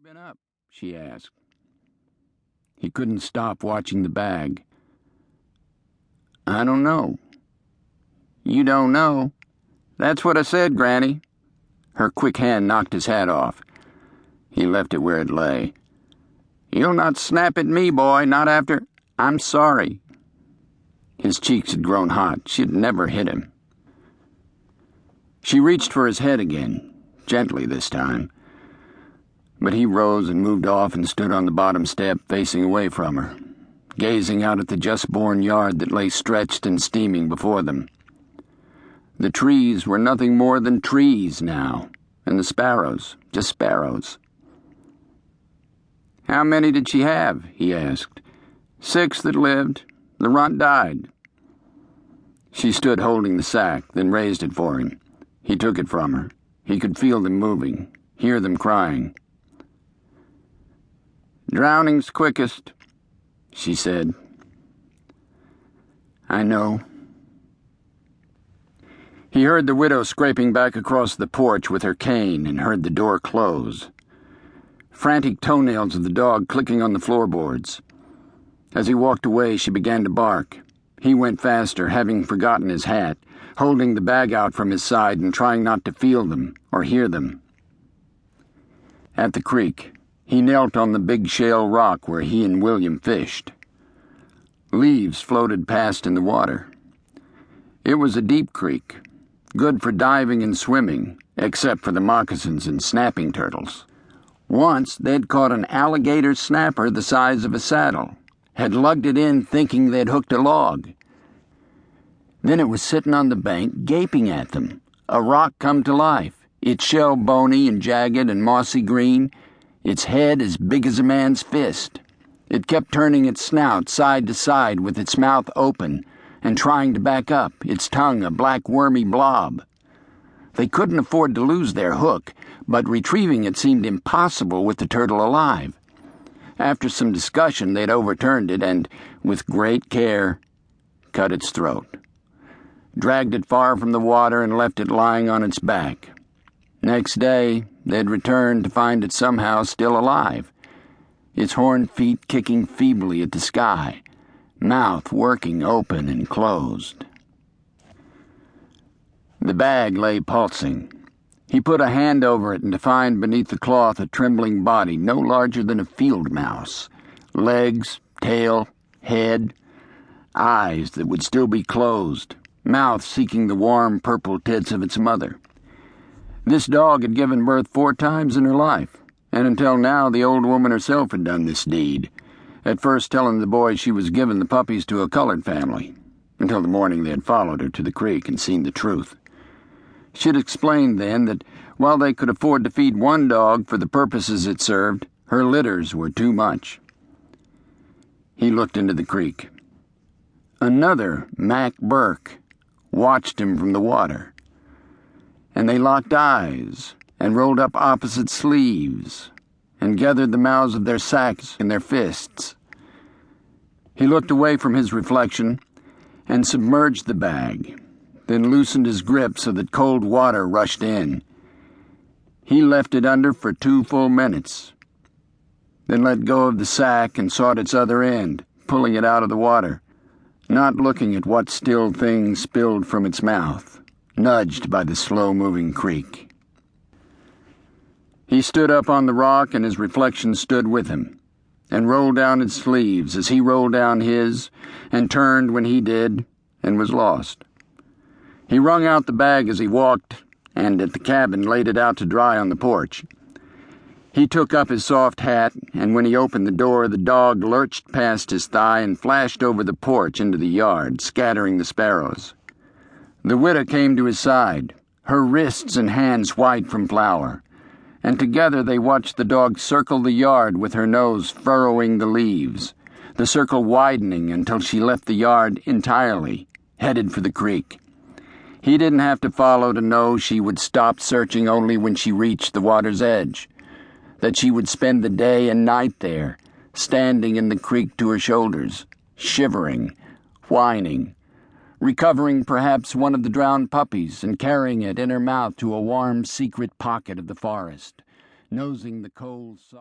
been up?" she asked. He couldn't stop watching the bag. "I don't know." "You don't know? That's what I said, Granny." Her quick hand knocked his hat off. He left it where it lay. "You'll not snap at me, boy, not after—" "I'm sorry." His cheeks had grown hot. She had never hit him. She reached for his head again, gently this time. But he rose and moved off and stood on the bottom step, facing away from her, gazing out at the just-born yard that lay stretched and steaming before them. The trees were nothing more than trees now, and the sparrows, just sparrows. "How many did she have?" he asked. "6 that lived. The runt died." She stood holding the sack, then raised it for him. He took it from her. He could feel them moving, hear them crying. "Drowning's quickest," she said. "I know." He heard the widow scraping back across the porch with her cane and heard the door close. Frantic toenails of the dog clicking on the floorboards. As he walked away, she began to bark. He went faster, having forgotten his hat, holding the bag out from his side and trying not to feel them or hear them. At the creek, he knelt on the big shale rock where he and William fished. Leaves floated past in the water. It was a deep creek, good for diving and swimming, except for the moccasins and snapping turtles. Once they'd caught an alligator snapper the size of a saddle, had lugged it in thinking they'd hooked a log. Then it was sitting on the bank gaping at them, a rock come to life, its shell bony and jagged and mossy green, its head as big as a man's fist. It kept turning its snout side to side with its mouth open and trying to back up, its tongue a black wormy blob. They couldn't afford to lose their hook, but retrieving it seemed impossible with the turtle alive. After some discussion, they'd overturned it and, with great care, cut its throat, dragged it far from the water and left it lying on its back. Next day, they'd returned to find it somehow still alive, its horned feet kicking feebly at the sky, mouth working open and closed. The bag lay pulsing. He put a hand over it and to find beneath the cloth a trembling body no larger than a field mouse, legs, tail, head, eyes that would still be closed, mouth seeking the warm purple tits of its mother. This dog had given birth 4 times in her life, and until now the old woman herself had done this deed, at first telling the boy she was giving the puppies to a colored family, until the morning they had followed her to the creek and seen the truth. She'd explained then that while they could afford to feed one dog for the purposes it served, her litters were too much. He looked into the creek. Another Mac Burke watched him from the water, and they locked eyes and rolled up opposite sleeves and gathered the mouths of their sacks in their fists. He looked away from his reflection and submerged the bag, then loosened his grip so that cold water rushed in. He left it under for 2 full minutes, then let go of the sack and sought its other end, pulling it out of the water, not looking at what still thing spilled from its mouth, nudged by the slow-moving creek. He stood up on the rock and his reflection stood with him, and rolled down its sleeves as he rolled down his, and turned when he did, and was lost. He wrung out the bag as he walked, and at the cabin laid it out to dry on the porch. He took up his soft hat, and when he opened the door, the dog lurched past his thigh and flashed over the porch into the yard, scattering the sparrows. The widow came to his side, her wrists and hands white from flour, and together they watched the dog circle the yard with her nose furrowing the leaves, the circle widening until she left the yard entirely, headed for the creek. He didn't have to follow to know she would stop searching only when she reached the water's edge, that she would spend the day and night there, standing in the creek to her shoulders, shivering, whining, recovering perhaps one of the drowned puppies and carrying it in her mouth to a warm, secret pocket of the forest, nosing the cold, soft